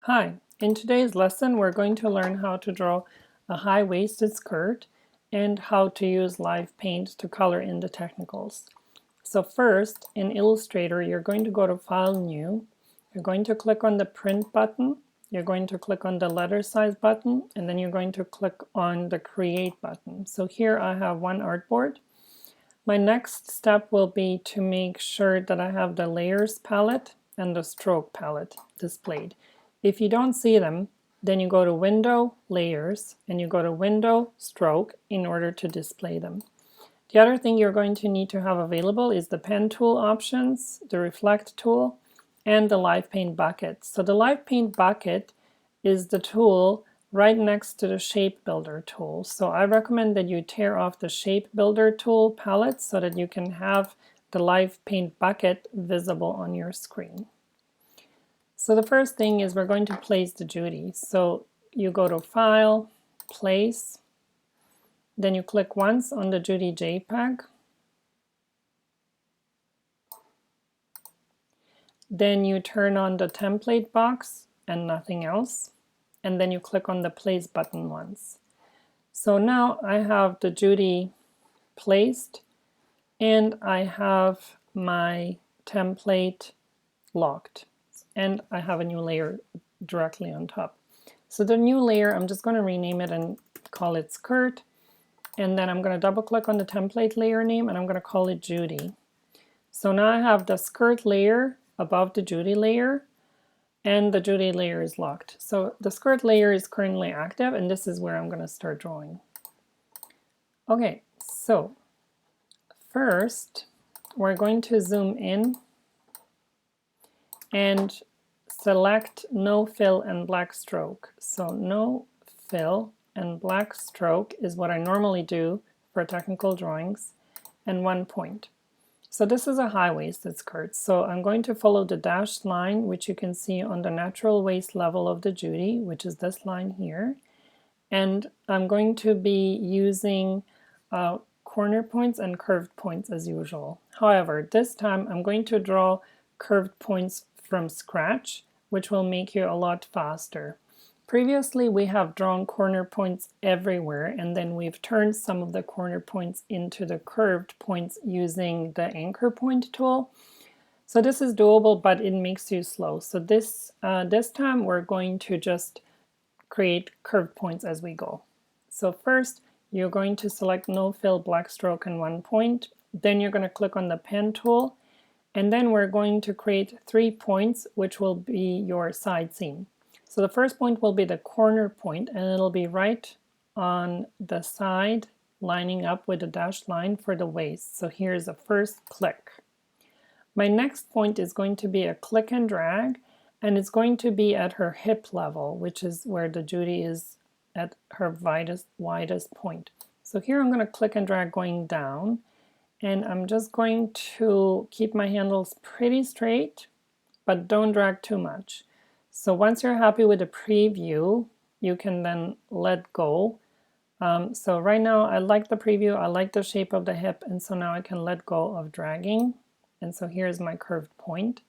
Hi, in today's lesson we're going to learn how to draw a high-waisted skirt and how to use live paint to color in the technicals. So first, in Illustrator, you're going to go to File, New. You're going to click on the Print button. You're going to click on the Letter Size button, and then you're going to click on the Create button. So here I have one artboard. My next step will be to make sure that I have the Layers palette and the Stroke palette displayed. If you don't see them, then you go to Window, Layers, and you go to Window, Stroke in order to display them. The other thing you're going to need to have available is the Pen tool options, the Reflect tool, and the Live Paint bucket. So the Live Paint bucket is the tool right next to the Shape Builder tool. So I recommend that you tear off the Shape Builder tool palette so that you can have the Live Paint bucket visible on your screen. So the first thing is we're going to place the Judy. So you go to File, Place, then you click once on the Judy JPEG. Then you turn on the template box and nothing else. And then you click on the Place button once. So now I have the Judy placed and I have my template locked. And I have a new layer directly on top. So the new layer, I'm just going to rename it and call it Skirt. And then I'm going to double click on the template layer name and I'm going to call it Judy. So now I have the skirt layer above the Judy layer and the Judy layer is locked. So the skirt layer is currently active and this is where I'm going to start drawing. Okay, so first we're going to zoom in and select no fill and black stroke. So no fill and black stroke is what I normally do for technical drawings, and 1 point. So this is a high-waisted skirt. So I'm going to follow the dashed line, which you can see on the natural waist level of the Judy, which is this line here. And I'm going to be using corner points and curved points as usual. However, this time I'm going to draw curved points from scratch, which will make you a lot faster. Previously, we have drawn corner points everywhere, and then we've turned some of the corner points into the curved points using the anchor point tool. So this is doable, but it makes you slow. So this time we're going to just create curved points as we go. So first, you're going to select no fill, black stroke, and 1 point. Then you're going to click on the pen tool, and then we're going to create 3 points, which will be your side seam. So the first point will be the corner point, and it'll be right on the side, lining up with the dashed line for the waist. So here's the first click. My next point is going to be a click and drag, and it's going to be at her hip level, which is where the Judy is at her widest point. So here I'm going to click and drag going down, and I'm just going to keep my handles pretty straight, but don't drag too much. So once you're happy with the preview, you can then let go. So right now I like the preview, I like the shape of the hip, and so now I can let go of dragging. And so here's my curved point.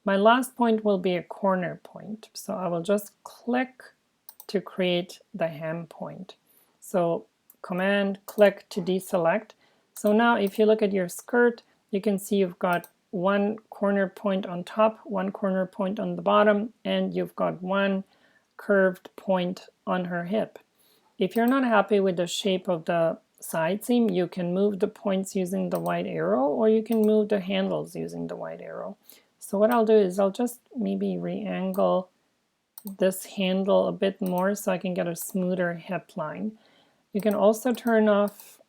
My last point will be a corner point. So I will just click to create the hem point. So Command click to deselect. So now if you look at your skirt, you can see you've got one corner point on top, one corner point on the bottom, and you've got one curved point on her hip. If you're not happy with the shape of the side seam, you can move the points using the white arrow, or you can move the handles using the white arrow. So what I'll do is I'll just maybe re-angle this handle a bit more so I can get a smoother hip line. You can also turn off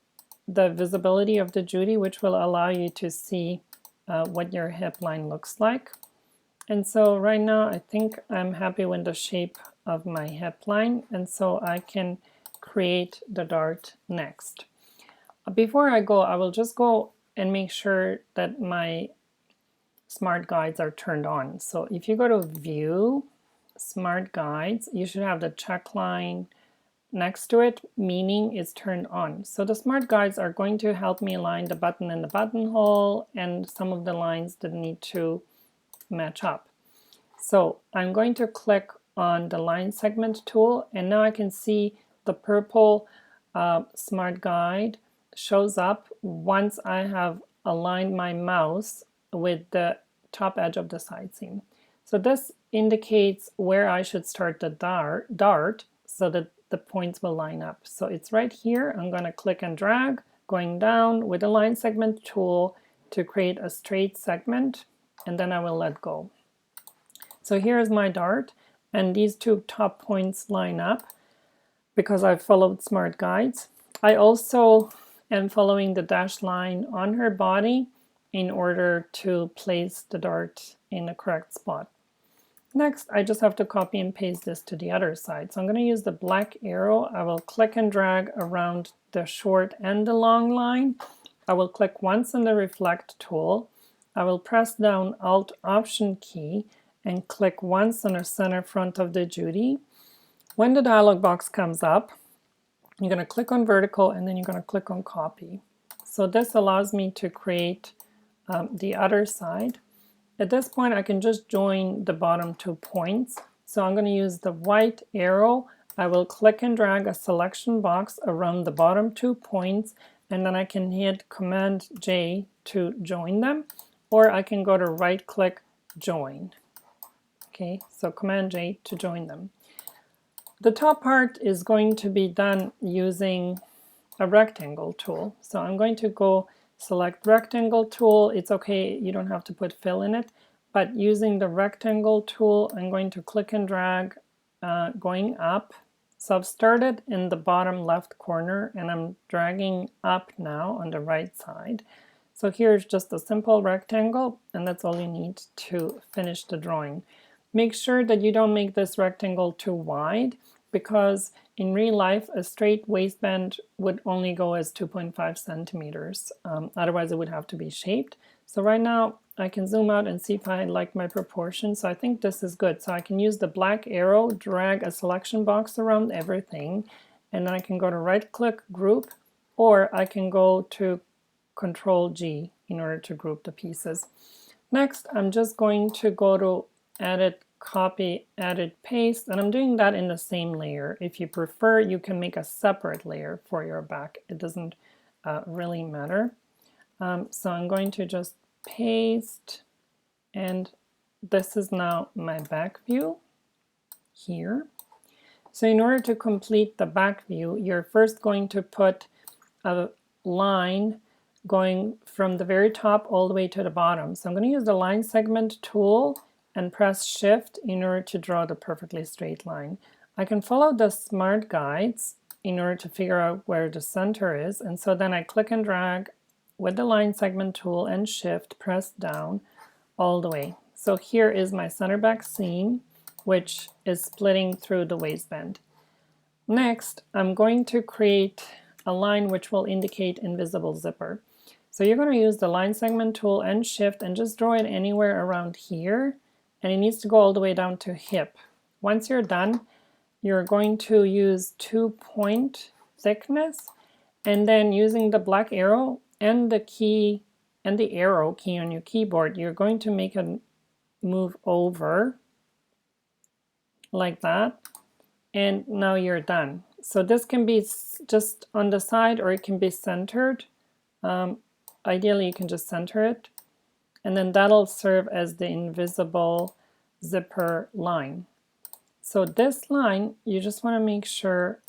the visibility of the Judy, which will allow you to see what your hip line looks like. And so right now I think I'm happy with the shape of my hip line, and so I can create the dart next. Before I go, I will just go and make sure that my Smart Guides are turned on. So if you go to View, Smart Guides, you should have the check line next to it, meaning it's turned on. So the Smart Guides are going to help me align the button in the buttonhole and some of the lines that need to match up. So I'm going to click on the line segment tool, and now I can see the purple Smart Guide shows up once I have aligned my mouse with the top edge of the side seam. So this indicates where I should start the dart so that the points will line up. So it's right here. I'm going to click and drag, going down with the line segment tool to create a straight segment, and then I will let go. So here's my dart, and these two top points line up because I've followed Smart Guides. I also am following the dashed line on her body in order to place the dart in the correct spot. Next, I just have to copy and paste this to the other side. So I'm going to use the black arrow. I will click and drag around the short and the long line. I will click once on the reflect tool. I will press down Alt Option key and click once on the center front of the Judy. When the dialog box comes up, you're going to click on vertical and then you're going to click on copy. So this allows me to create the other side. At this point, I can just join the bottom 2 points. So I'm going to use the white arrow. I will click and drag a selection box around the bottom 2 points, and then I can hit Command J to join them, or I can go to right click, join. Okay, so Command J to join them. The top part is going to be done using a rectangle tool. So I'm going to go select rectangle tool. It's okay, you don't have to put fill in it, but using the rectangle tool, I'm going to click and drag going up. So I've started in the bottom left corner and I'm dragging up now on the right side. So here's just a simple rectangle, and that's all you need to finish the drawing. Make sure that you don't make this rectangle too wide, because in real life a straight waistband would only go as 2.5 centimeters. Otherwise it would have to be shaped. So right now I can zoom out and see if I like my proportions. So I think this is good. So I can use the black arrow, drag a selection box around everything, and then I can go to right click group, or I can go to Control G in order to group the pieces. Next, I'm just going to go to Edit, Copy, Edit, Paste, and I'm doing that in the same layer. If you prefer, you can make a separate layer for your back. It doesn't really matter. So I'm going to just paste, and this is now my back view here. So in order to complete the back view, you're first going to put a line going from the very top all the way to the bottom. So I'm going to use the line segment tool and press Shift in order to draw the perfectly straight line. I can follow the Smart Guides in order to figure out where the center is, and so then I click and drag with the line segment tool and Shift, press down all the way. So here is my center back seam, which is splitting through the waistband. Next, I'm going to create a line which will indicate invisible zipper. So you're going to use the line segment tool and Shift and just draw it anywhere around here, and it needs to go all the way down to hip. Once you're done, you're going to use 2-point thickness, and then using the black arrow and the key and the arrow key on your keyboard, you're going to make a move over like that, and now you're done. So this can be just on the side, or it can be centered. Ideally you can just center it, and then that'll serve as the invisible zipper line. So this line, you just want to make sure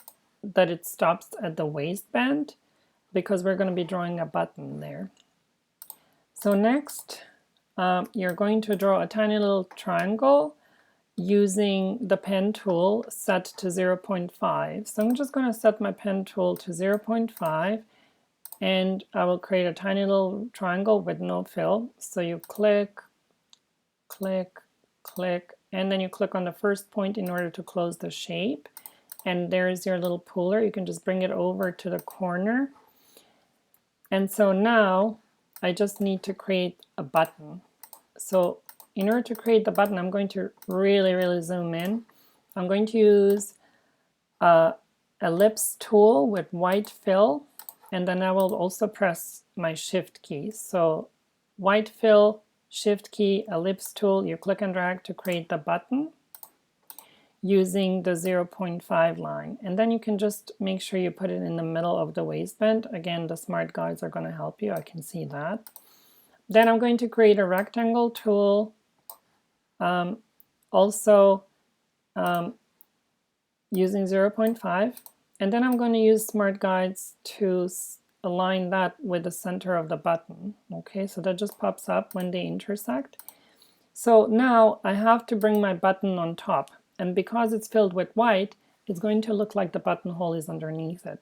that it stops at the waistband, because we're going to be drawing a button there. So next, you're going to draw a tiny little triangle using the pen tool set to 0.5. So I'm just going to set my pen tool to 0.5, and I will create a tiny little triangle with no fill. So you click, click, click, and then you click on the first point in order to close the shape. And there's your little puller. You can just bring it over to the corner. And so now I just need to create a button. So in order to create the button, I'm going to really zoom in. I'm going to use a ellipse tool with white fill, and then I will also press my Shift key. So white fill, Shift key, ellipse tool, you click and drag to create the button. using the 0.5 line. And then you can just make sure you put it in the middle of the waistband. Again, the smart guides are going to help you. I can see that. Then I'm going to create a rectangle tool. Also using 0.5. And then I'm going to use smart guides to align that with the center of the button. Okay, so that just pops up when they intersect. So now I have to bring my button on top. And because it's filled with white, it's going to look like the buttonhole is underneath it.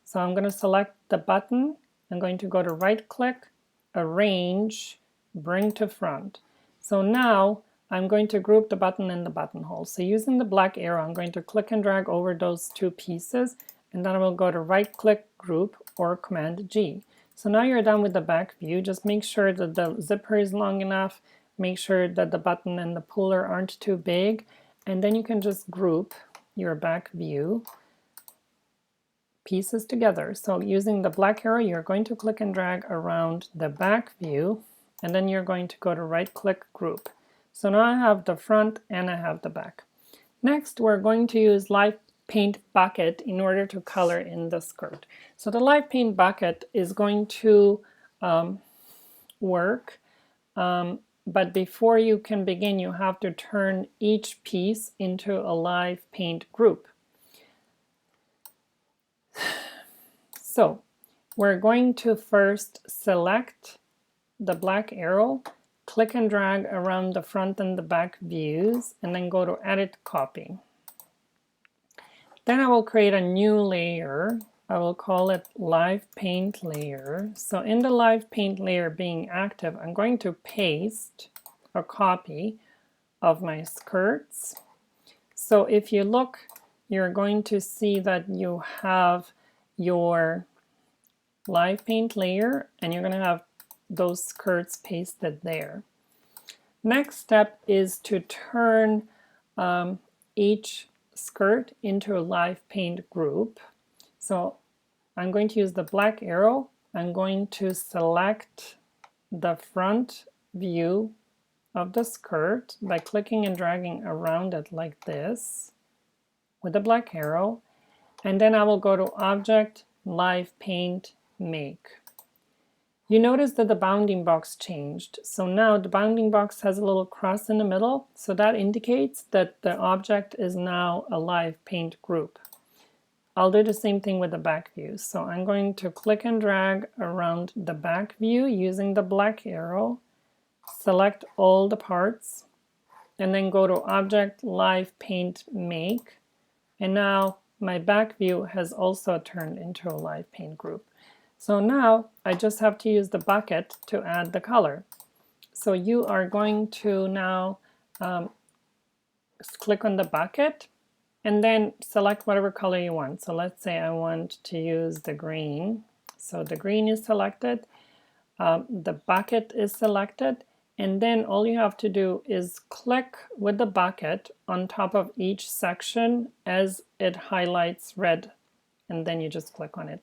So I'm going to select the button. I'm going to go to right click, arrange, bring to front. So now I'm going to group the button and the buttonhole. So using the black arrow, I'm going to click and drag over those two pieces, and then I will go to right click, group, or Command G. So now you're done with the back view. Just make sure that the zipper is long enough, make sure that the button and the puller aren't too big, and then you can just group your back view pieces together. So using the black arrow, you're going to click and drag around the back view, and then you're going to go to right click, group. So now I have the front and I have the back. Next, we're going to use Live Paint Bucket in order to color in the skirt. So the Live Paint Bucket is going to work, but before you can begin, you have to turn each piece into a live paint group. So we're going to first select the black arrow, click and drag around the front and the back views, and then go to Edit, Copy. Then I will create a new layer. I will call it Live Paint Layer. So in the Live Paint layer being active, I'm going to paste a copy of my skirts. So if you look, you're going to see that you have your Live Paint layer, and you're going to have those skirts pasted there. Next step is to turn each skirt into a live paint group. So I'm going to use the black arrow. I'm going to select the front view of the skirt by clicking and dragging around it like this with the black arrow, and then I will go to Object, Live Paint, Make. You notice that the bounding box changed. So now the bounding box has a little cross in the middle, so that indicates that the object is now a live paint group. I'll do the same thing with the back view. So I'm going to click and drag around the back view using the black arrow, select all the parts, and then go to Object, Live Paint, Make. And now my back view has also turned into a live paint group. So now I just have to use the bucket to add the color. So you are going to now click on the bucket and then select whatever color you want. So let's say I want to use the green. So the green is selected, the bucket is selected, and then all you have to do is click with the bucket on top of each section as it highlights red, and then you just click on it.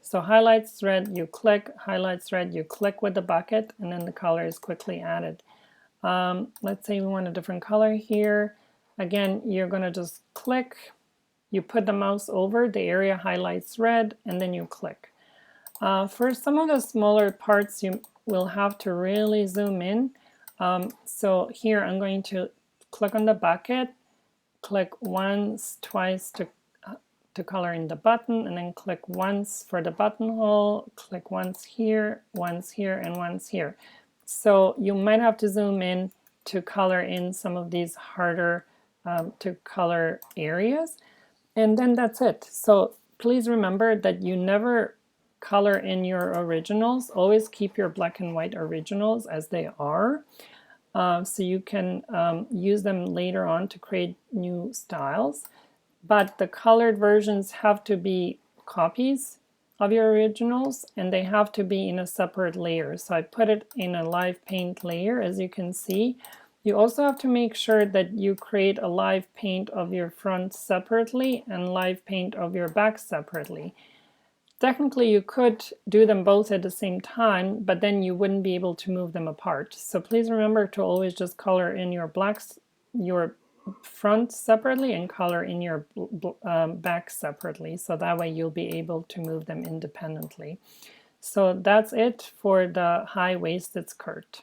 So highlights red, you click, highlights red, you click with the bucket, and then the color is quickly added. Let's say we want a different color here. Again, you're going to just click, you put the mouse over, the area highlights red, and then you click. For some of the smaller parts, you will have to really zoom in. So here I'm going to click on the bucket, click once, twice to color in the button, and then click once for the buttonhole, click once here, and once here. So you might have to zoom in to color in some of these harder to color areas, and then that's it. So please remember that you never color in your originals. Always keep your black and white originals as they are, so you can use them later on to create new styles. But the colored versions have to be copies of your originals, and they have to be in a separate layer. So I put it in a live paint layer, as you can see. You also have to make sure that you create a live paint of your front separately and live paint of your back separately. Technically, you could do them both at the same time, but then you wouldn't be able to move them apart. So please remember to always just color in your blacks, your front separately and color in your back separately, so that way you'll be able to move them independently. So that's it for the high-waisted skirt.